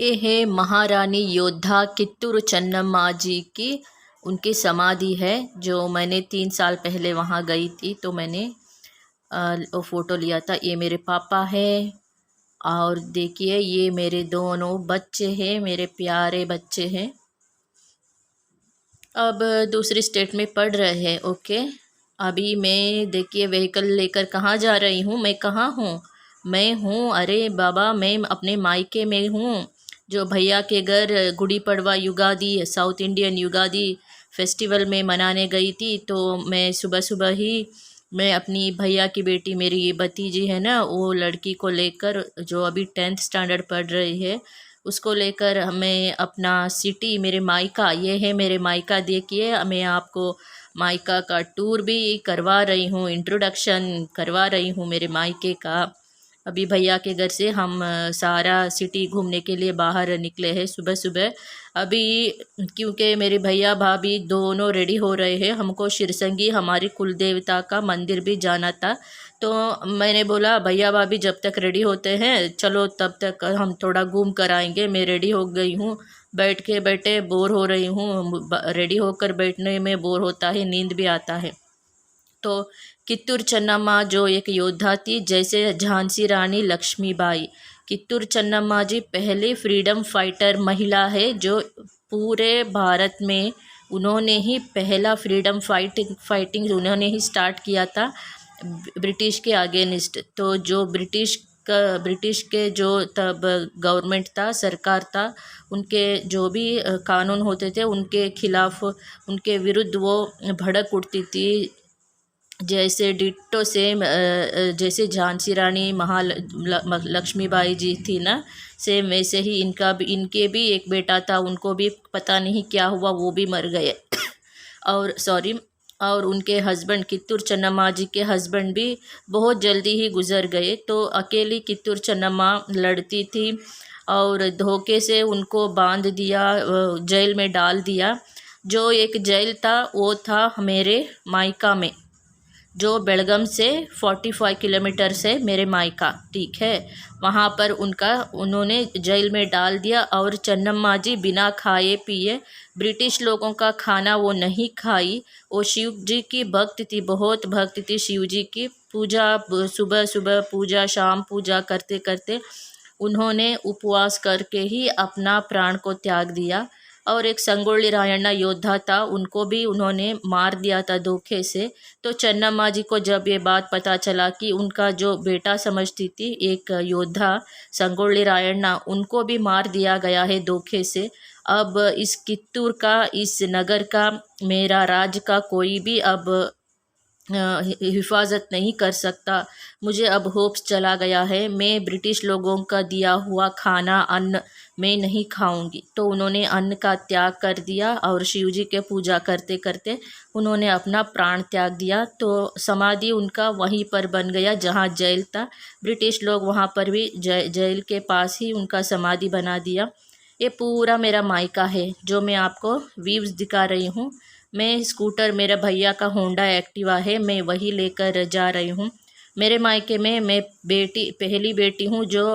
ये है महारानी योद्धा कित्तूर चन्नम्मा जी की उनकी समाधि है, जो मैंने 3 साल पहले वहाँ गई थी तो मैंने वो फ़ोटो लिया था। ये मेरे पापा है और देखिए ये मेरे दोनों बच्चे हैं, मेरे प्यारे बच्चे हैं। अब दूसरी स्टेट में पढ़ रहे हैं। ओके, अभी मैं देखिए व्हीकल लेकर कहाँ जा रही हूँ। मैं कहाँ हूँ? मैं हूँ, अरे बाबा, मैं अपने मायके में हूँ, जो भैया के घर Gudi Padwa Ugadi south Indian Ugadi festival में मनाने गई थी। तो मैं सुबह सुबह ही मैं अपनी भैया की बेटी, मेरी भतीजी है ना, वो लड़की को लेकर, जो अभी 10th स्टैंडर्ड पढ़ रही है, उसको लेकर मैं अपना सिटी, मेरे मायका, ये है मेरे मायका। देखिए मैं आपको मायका का टूर भी करवा रही हूँ, इंट्रोडक्शन करवा रही हूँ मेरे मायके का। अभी भैया के घर से हम सारा सिटी घूमने के लिए बाहर निकले हैं सुबह सुबह। अभी क्योंकि मेरे भैया भाभी दोनों रेडी हो रहे हैं, हमको शिरसंगी हमारी कुल देवता का मंदिर भी जाना था। तो मैंने बोला भैया भाभी जब तक रेडी होते हैं चलो तब तक हम थोड़ा घूम कर आएंगे। मैं रेडी हो गई हूँ, बैठ के बैठे बोर हो रही हूँ। रेडी होकर बैठने में बोर होता है, नींद भी आता है। तो कित्तूर चन्नम्मा जो एक योद्धा थी, जैसे झांसी रानी लक्ष्मीबाई, कित्तूर चन्नम्मा जी पहले फ्रीडम फाइटर महिला है, जो पूरे भारत में उन्होंने ही पहला फ्रीडम फाइटिंग उन्होंने ही स्टार्ट किया था ब्रिटिश के अगेंस्ट। तो जो ब्रिटिश के जो तब गवर्नमेंट था, सरकार था, उनके जो भी कानून होते थे उनके खिलाफ, उनके विरुद्ध वो भड़क उठती थी। जैसे डिट्टो सेम जैसे झांसी रानी लक्ष्मीबाई जी थी ना, सेम वैसे ही इनके भी एक बेटा था, उनको भी पता नहीं क्या हुआ, वो भी मर गए और सॉरी, और उनके हस्बैंड कित्तूर चन्नम्मा जी के हस्बैंड भी बहुत जल्दी ही गुजर गए। तो अकेली कित्तूर चन्नम्मा लड़ती थी और धोखे से उनको बांध दिया, जेल में डाल दिया। जो एक जेल था वो था मेरे मायका में, जो बेलगम से 45 किलोमीटर से मेरे मायका, ठीक है, वहाँ पर उन्होंने जेल में डाल दिया। और चन्नम्मा जी बिना खाए पिए, ब्रिटिश लोगों का खाना वो नहीं खाई। वो शिव जी की भक्त थी, बहुत भक्त थी शिव जी की। पूजा, सुबह सुबह पूजा, शाम पूजा करते करते उन्होंने उपवास करके ही अपना प्राण को त्याग दिया। और एक संगोली रायण्णा योद्धा था, उनको भी उन्होंने मार दिया था धोखे से। तो चन्नम्मा जी को जब ये बात पता चला कि उनका जो बेटा समझती थी एक योद्धा संगोली रायण्णा, उनको भी मार दिया गया है धोखे से, अब इस कित्तूर का, इस नगर का, मेरा राज का कोई भी अब हिफाजत नहीं कर सकता। मुझे अब होप्स चला गया है। मैं ब्रिटिश लोगों का दिया हुआ खाना, अन्न मैं नहीं खाऊंगी। तो उन्होंने अन्न का त्याग कर दिया और शिव जी के पूजा करते करते उन्होंने अपना प्राण त्याग दिया। तो समाधि उनका वहीं पर बन गया जहाँ जेल था। ब्रिटिश लोग वहाँ पर भी जेल के पास ही उनका समाधि बना दिया। ये पूरा मेरा मायका है जो मैं आपको व्यूज़ दिखा रही हूँ। मैं स्कूटर, मेरा भैया का होंडा एक्टिवा है, मैं वही लेकर जा रही हूँ। मेरे मायके में मैं पहली बेटी हूँ जो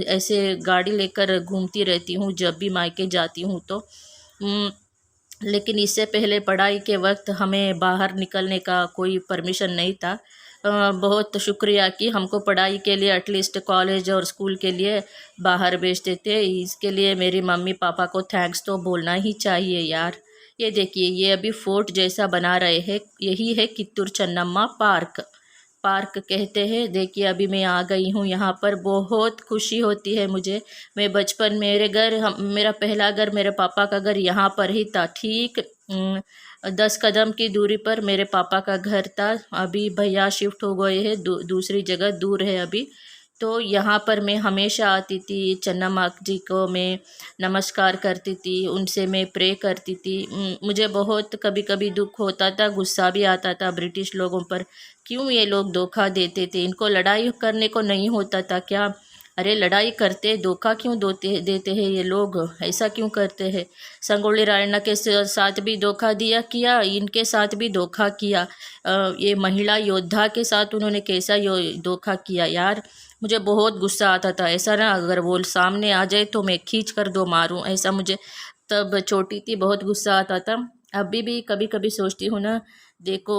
ऐसे गाड़ी लेकर घूमती रहती हूँ जब भी मायके जाती हूँ तो। लेकिन इससे पहले पढ़ाई के वक्त हमें बाहर निकलने का कोई परमिशन नहीं था। बहुत शुक्रिया कि हमको पढ़ाई के लिए एटलीस्ट कॉलेज और स्कूल के लिए बाहर भेजते थे। इसके लिए मेरी मम्मी पापा को थैंक्स तो बोलना ही चाहिए यार। ये देखिए, ये अभी फोर्ट जैसा बना रहे हैं, यही है कित्तूर चन्नम्मा पार्क। पार्क कहते हैं। देखिए अभी मैं आ गई हूँ यहाँ पर, बहुत खुशी होती है मुझे। मैं बचपन, मेरा पहला घर, मेरे पापा का घर यहाँ पर ही था, ठीक 10 कदम की दूरी पर मेरे पापा का घर था। अभी भैया शिफ्ट हो गए हैं दूसरी जगह, दूर है अभी। तो यहाँ पर मैं हमेशा आती थी, चन्नम्मा जी को मैं नमस्कार करती थी, उनसे मैं प्रे करती थी। मुझे बहुत कभी कभी दुख होता था, गुस्सा भी आता था ब्रिटिश लोगों पर। क्यों ये लोग धोखा देते थे? इनको लड़ाई करने को नहीं होता था क्या? अरे लड़ाई करते, धोखा क्यों देते हैं ये लोग? ऐसा क्यों करते हैं? संगोली रायण्णा के साथ भी धोखा किया, इनके साथ भी धोखा किया। ये महिला योद्धा के साथ उन्होंने कैसा धोखा किया यार? मुझे बहुत गुस्सा आता था, ऐसा ना अगर वो सामने आ जाए तो मैं खींच कर दो मारूं, ऐसा मुझे तब छोटी थी बहुत गुस्सा आता था। अभी भी कभी कभी सोचती हूँ ना, देखो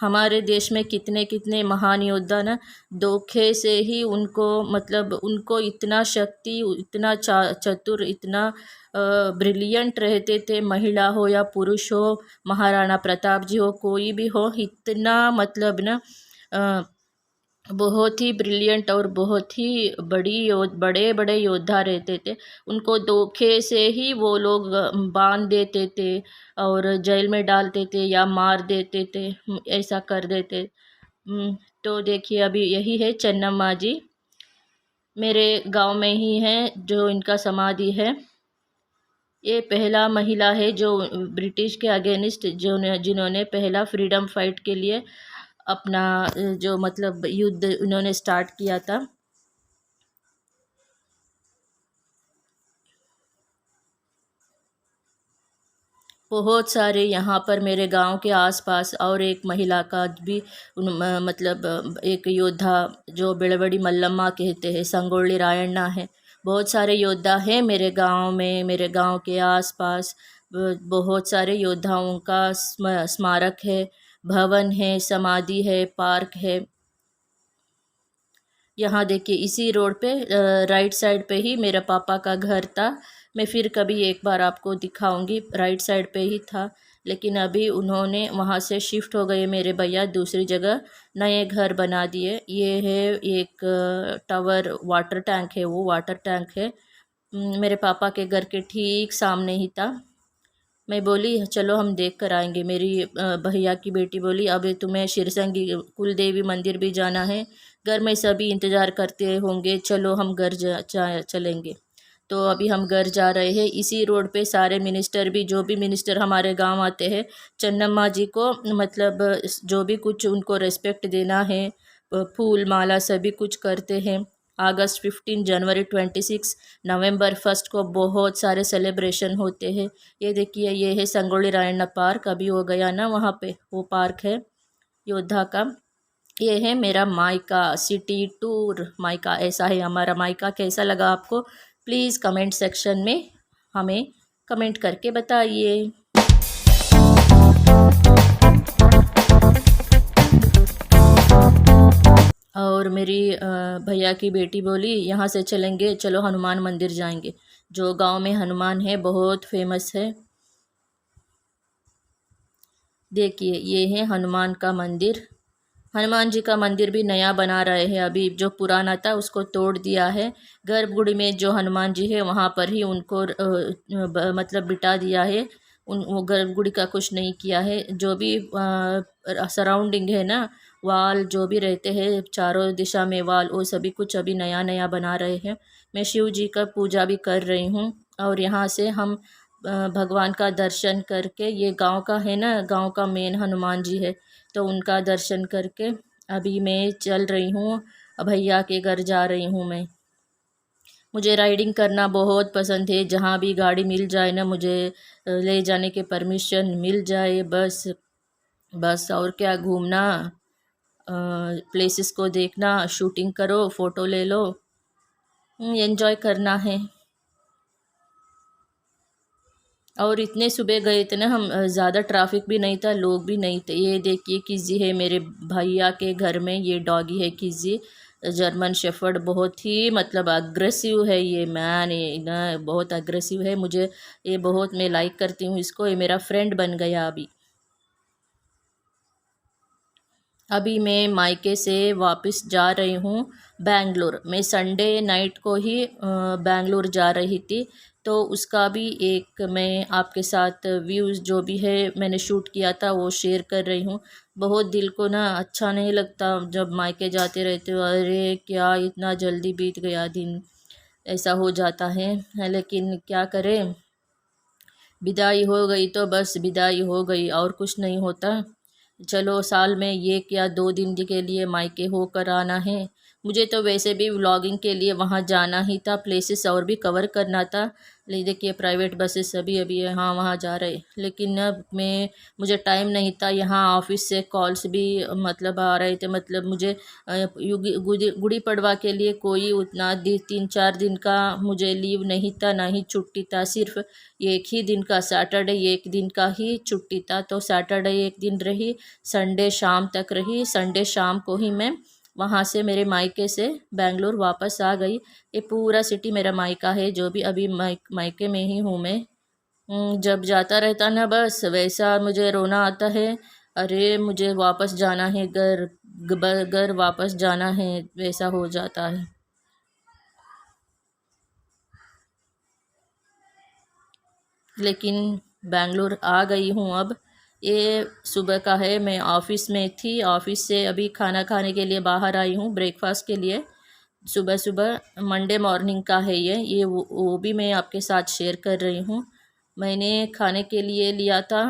हमारे देश में कितने कितने महान योद्धा ना, धोखे से ही उनको मतलब उनको इतना शक्ति, इतना चतुर, इतना ब्रिलियंट रहते थे, महिला हो या पुरुष हो, महाराणा प्रताप जी हो, कोई भी हो, इतना मतलब ना बहुत ही ब्रिलियंट और बहुत ही बड़े बड़े योद्धा रहते थे। उनको धोखे से ही वो लोग बांध देते थे और जेल में डालते थे या मार देते थे, ऐसा कर देते। तो देखिए अभी यही है चन्नम्मा जी, मेरे गांव में ही है जो इनका समाधि है। ये पहला महिला है जो ब्रिटिश के अगेंस्ट जो जिन्होंने पहला फ्रीडम फाइट के लिए अपना जो मतलब युद्ध उन्होंने स्टार्ट किया था। बहुत सारे यहाँ पर मेरे गांव के आसपास और एक महिला का भी मतलब एक योद्धा जो बेड़बड़ी मल्लम्मा कहते हैं, संगोली रायण्णा है। बहुत सारे योद्धा हैं मेरे गांव में, मेरे गांव के आसपास बहुत सारे योद्धाओं का स्मारक है, भवन है, समाधि है, पार्क है। यहाँ देखिए इसी रोड पे राइट साइड पे ही मेरे पापा का घर था। मैं फिर कभी एक बार आपको दिखाऊंगी, राइट साइड पे ही था, लेकिन अभी उन्होंने वहाँ से शिफ्ट हो गए मेरे भैया, दूसरी जगह नए घर बना दिए। ये है एक टावर, वाटर टैंक है, वो वाटर टैंक है मेरे पापा के घर के ठीक सामने ही था। मैं बोली चलो हम देख कर आएंगे। मेरी भैया की बेटी बोली अब तुम्हें शिरसंगी कुल देवी मंदिर भी जाना है, घर में सभी इंतज़ार करते होंगे, चलो हम घर चलेंगे। तो अभी हम घर जा रहे हैं। इसी रोड पे सारे मिनिस्टर भी, जो भी मिनिस्टर हमारे गांव आते हैं, चन्नम्मा जी को मतलब जो भी कुछ उनको रेस्पेक्ट देना है, फूल माला सभी कुछ करते हैं। अगस्त 15, जनवरी 26, नवंबर 1 को बहुत सारे सेलिब्रेशन होते हैं। ये देखिए ये है संगोली रायण्णा पार्क, अभी हो गया ना वहाँ पे, वो पार्क है योद्धा का। ये है मेरा मायका सिटी टूर, मायका ऐसा है हमारा मायका। कैसा लगा आपको प्लीज़ कमेंट सेक्शन में हमें कमेंट करके बताइए। और मेरी भैया की बेटी बोली यहाँ से चलेंगे, चलो हनुमान मंदिर जाएंगे। जो गांव में हनुमान है बहुत फेमस है। देखिए ये है हनुमान का मंदिर। हनुमान जी का मंदिर भी नया बना रहे हैं, अभी जो पुराना था उसको तोड़ दिया है। गर्भगुड़ी में जो हनुमान जी है वहाँ पर ही उनको मतलब बिठा दिया है। वो गर्भगुड़ी का कुछ नहीं किया है। जो भी सराउंडिंग है ना, वाल जो भी रहते हैं चारों दिशा में वाल, वो सभी कुछ अभी नया नया बना रहे हैं। मैं शिव जी का पूजा भी कर रही हूँ और यहाँ से हम भगवान का दर्शन करके, ये गांव का है ना, गांव का मेन हनुमान जी है, तो उनका दर्शन करके अभी मैं चल रही हूँ, भैया के घर जा रही हूँ मैं। मुझे राइडिंग करना बहुत पसंद है, जहाँ भी गाड़ी मिल जाए ना मुझे ले जाने के परमिशन मिल जाए, बस बस और क्या, घूमना, प्लेसेस को देखना, शूटिंग करो, फ़ोटो ले लो, एंजॉय करना है। और इतने सुबह गए थे ना हम, ज़्यादा ट्रैफिक भी नहीं था, लोग भी नहीं थे। ये देखिए किज़ी है मेरे भैया के घर में, ये डॉगी है किज़ी, जर्मन शेफर्ड, बहुत ही मतलब अग्रेसिव है ये मैन, ये ना बहुत अग्रेसिव है। मुझे ये बहुत, मैं लाइक करती हूँ इसको, ये मेरा फ्रेंड बन गया अभी। अभी मैं मायके से वापस जा रही हूँ बैंगलोर। मैं संडे नाइट को ही बैंगलोर जा रही थी, तो उसका भी एक मैं आपके साथ व्यूज़ जो भी है मैंने शूट किया था वो शेयर कर रही हूँ। बहुत दिल को ना अच्छा नहीं लगता जब मायके जाते रहते हो, अरे क्या इतना जल्दी बीत गया दिन, ऐसा हो जाता है। लेकिन क्या करें, विदाई हो गई तो बस विदाई हो गई, और कुछ नहीं होता। चलो साल में ये क्या 2 दिन के लिए मायके होकर आना है, मुझे तो वैसे भी व्लॉगिंग के लिए वहाँ जाना ही था, प्लेसेस और भी कवर करना था। ले देखिए प्राइवेट बसेस अभी अभी यहाँ वहाँ जा रहे, लेकिन अब मैं मुझे टाइम नहीं था। यहाँ ऑफिस से कॉल्स भी मतलब आ रहे थे, मतलब मुझे गुड़ी पड़वा के लिए कोई उतना 3-4 दिन का मुझे लीव नहीं था, ना ही छुट्टी था। सिर्फ एक ही दिन का सैटरडे एक दिन का ही छुट्टी था, तो सैटरडे एक दिन रही, संडे शाम तक रही। संडे शाम को ही मैं वहाँ से मेरे मायके से बेंगलोर वापस आ गई। ये पूरा सिटी मेरा मायका है, जो भी अभी मायके में ही हूँ मैं। जब जाता रहता ना बस वैसा मुझे रोना आता है। अरे मुझे वापस जाना है घर, घर वापस जाना है, वैसा हो जाता है। लेकिन बेंगलोर आ गई हूँ अब। ये सुबह का है, मैं ऑफिस में थी, ऑफिस से अभी खाना खाने के लिए बाहर आई हूँ ब्रेकफास्ट के लिए। सुबह सुबह मंडे मॉर्निंग का है ये वो भी मैं आपके साथ शेयर कर रही हूँ। मैंने खाने के लिए लिया था,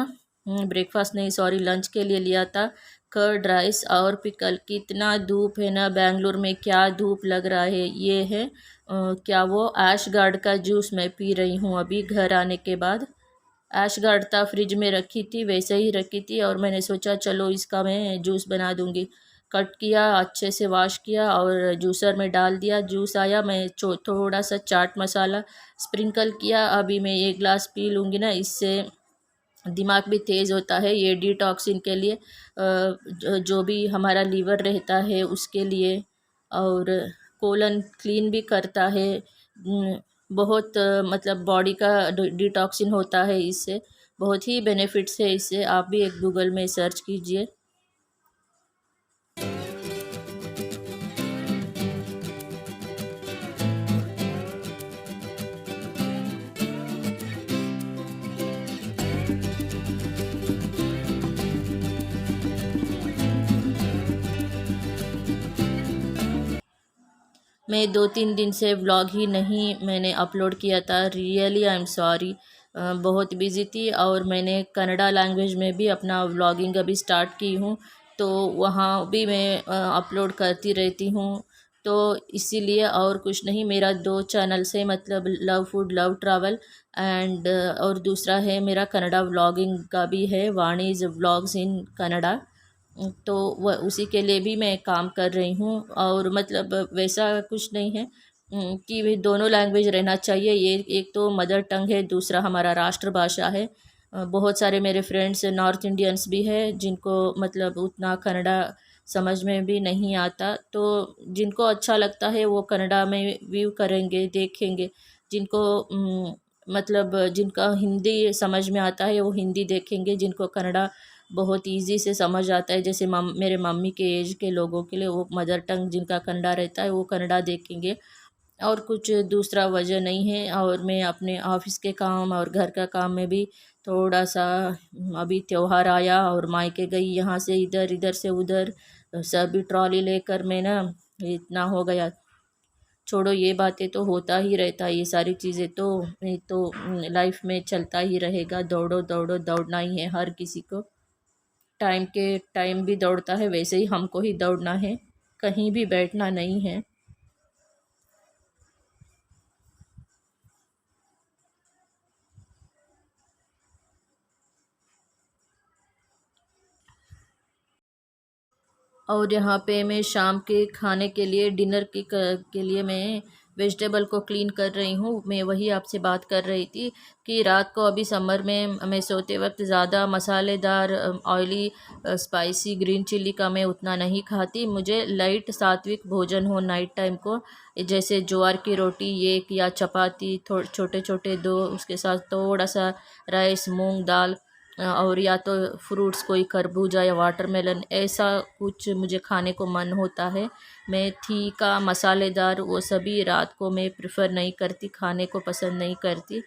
ब्रेकफास्ट नहीं सॉरी लंच के लिए लिया था, कर्ड राइस और पिकल। कितना धूप है ना बेंगलोर में, क्या धूप लग रहा है। ये है क्या वो ऐश गार्ड का जूस मैं पी रही हूँ अभी घर आने के बाद। ऐश गार्ड था फ्रिज में रखी थी, वैसे ही रखी थी, और मैंने सोचा चलो इसका मैं जूस बना दूंगी। कट किया, अच्छे से वॉश किया और जूसर में डाल दिया। जूस आया, मैं थोड़ा सा चाट मसाला स्प्रिंकल किया। अभी मैं एक गिलास पी लूँगी ना, इससे दिमाग भी तेज़ होता है। ये डिटॉक्सिन के लिए जो भी हमारा लीवर रहता है उसके लिए, और कोलन क्लीन भी करता है। बहुत मतलब बॉडी का डिटॉक्सिन होता है इससे, बहुत ही बेनिफिट्स है इससे। आप भी एक गूगल में सर्च कीजिए। मैं 2-3 दिन से व्लॉग ही नहीं मैंने अपलोड किया था, रियली आई एम सॉरी। बहुत बिज़ी थी, और मैंने कन्नड़ा लैंग्वेज में भी अपना व्लॉगिंग अभी स्टार्ट की हूँ, तो वहाँ भी मैं अपलोड करती रहती हूँ। तो इसीलिए और कुछ नहीं, मेरा 2 चैनल से मतलब love food love travel and और दूसरा है मेरा कन्नड़ा व्लॉगिंग का भी है, वाणीज व्लॉग्स इन कन्नड़ा। तो वह उसी के लिए भी मैं काम कर रही हूँ। और मतलब वैसा कुछ नहीं है कि भी दोनों लैंग्वेज रहना चाहिए। ये एक तो मदर टंग है, दूसरा हमारा राष्ट्रभाषा है। बहुत सारे मेरे फ्रेंड्स नॉर्थ इंडियंस भी है जिनको मतलब उतना कन्नड़ा समझ में भी नहीं आता, तो जिनको अच्छा लगता है वो कन्नड़ा में व्यू करेंगे देखेंगे। जिनको मतलब जिनका हिंदी समझ में आता है वो हिंदी देखेंगे। जिनको कन्नड़ा बहुत इजी से समझ आता है, जैसे मेरे मम्मी के एज के लोगों के लिए वो मदर टंग जिनका कन्नड़ा रहता है वो कन्नड़ा देखेंगे। और कुछ दूसरा वजह नहीं है। और मैं अपने ऑफिस के काम और घर का काम में भी थोड़ा सा, अभी त्योहार आया और मायके गई, यहाँ से इधर इधर से उधर सभी ट्रॉली लेकर मैं ना, इतना हो गया। छोड़ो ये बातें, तो होता ही रहता है ये सारी चीज़ें, तो ये तो लाइफ में चलता ही रहेगा। दौड़ो दौड़ो दौड़ना ही है हर किसी को। टाइम के टाइम भी दौड़ता है, वैसे ही हमको ही दौड़ना है, कहीं भी बैठना नहीं है। और यहाँ पे मैं शाम के खाने के लिए डिनर के लिए मैं वेजिटेबल को क्लीन कर रही हूँ। मैं वही आपसे बात कर रही थी कि रात को अभी समर में मैं सोते वक्त ज़्यादा मसालेदार ऑयली स्पाइसी ग्रीन चिल्ली का मैं उतना नहीं खाती। मुझे लाइट सात्विक भोजन हो नाइट टाइम को, जैसे ज्वार की रोटी एक या चपाती थोड़े छोटे छोटे दो, उसके साथ थोड़ा सा राइस मूंग दाल, और या तो फ्रूट्स कोई खरबूजा या वाटरमेलन, ऐसा कुछ मुझे खाने को मन होता है। मैं तीखा मसालेदार वो सभी रात को मैं प्रेफर नहीं करती, खाने को पसंद नहीं करती।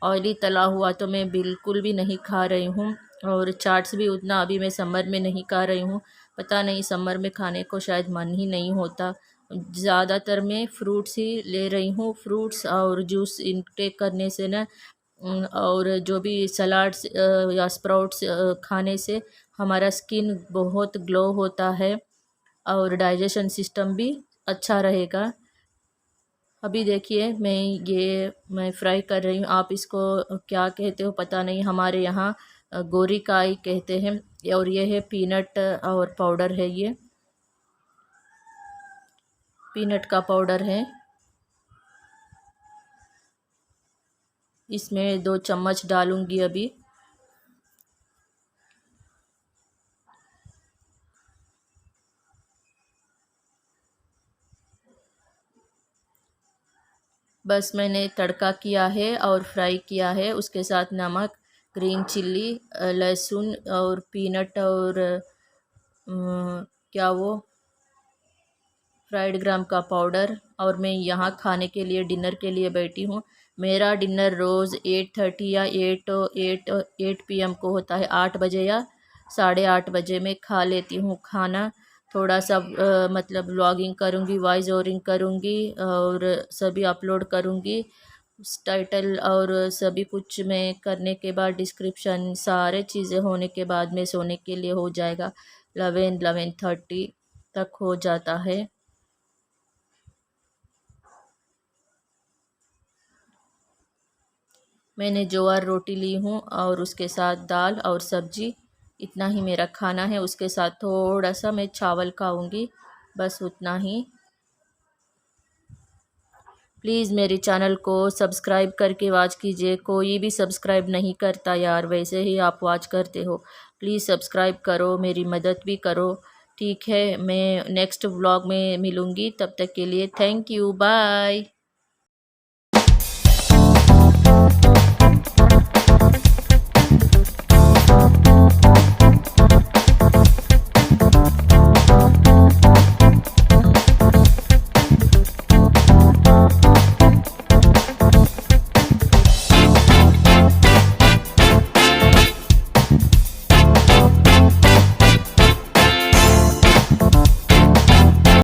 ऑयली तला हुआ तो मैं बिल्कुल भी नहीं खा रही हूँ, और चाट्स भी उतना अभी मैं समर में नहीं खा रही हूँ। पता नहीं समर में खाने को शायद मन ही नहीं होता। ज़्यादातर मैं फ्रूट्स ही ले रही हूँ, फ्रूट्स और जूस इनटेक करने से ना, और जो भी सलाड्स या स्प्राउट्स खाने से हमारा स्किन बहुत ग्लो होता है, और डाइजेशन सिस्टम भी अच्छा रहेगा। अभी देखिए मैं फ्राई कर रही हूँ। आप इसको क्या कहते हो पता नहीं, हमारे यहाँ गोरीकाई कहते हैं। और ये है पीनट और पाउडर है, ये पीनट का पाउडर है। इसमें 2 चम्मच डालूंगी अभी। बस मैंने तड़का किया है और फ्राई किया है, उसके साथ नमक, ग्रीन चिल्ली, लहसुन और पीनट और क्या वो फ्राइड ग्राम का पाउडर। और मैं यहाँ खाने के लिए डिनर के लिए बैठी हूँ। मेरा डिनर रोज़ 8:30 या 8 PM को होता है, 8 बजे या 8:30 बजे मैं खा लेती हूँ खाना। थोड़ा सा मतलब व्लॉगिंग करूँगी, वॉइस ओवरिंग करूँगी और सभी अपलोड करूँगी। टाइटल और सभी कुछ मैं करने के बाद, डिस्क्रिप्शन सारे चीज़ें होने के बाद में सोने के लिए हो जाएगा। 11-11:30 तक हो जाता है। मैंने ज्वार रोटी ली हूँ और उसके साथ दाल और सब्जी। इतना ही मेरा खाना है। उसके साथ थोड़ा सा मैं चावल खाऊंगी, बस उतना ही। प्लीज़ मेरे चैनल को सब्सक्राइब करके वॉच कीजिए। कोई भी सब्सक्राइब नहीं करता यार, वैसे ही आप वॉच करते हो। प्लीज़ सब्सक्राइब करो, मेरी मदद भी करो। ठीक है, मैं नेक्स्ट व्लॉग में मिलूँगी, तब तक के लिए थैंक यू, बाय।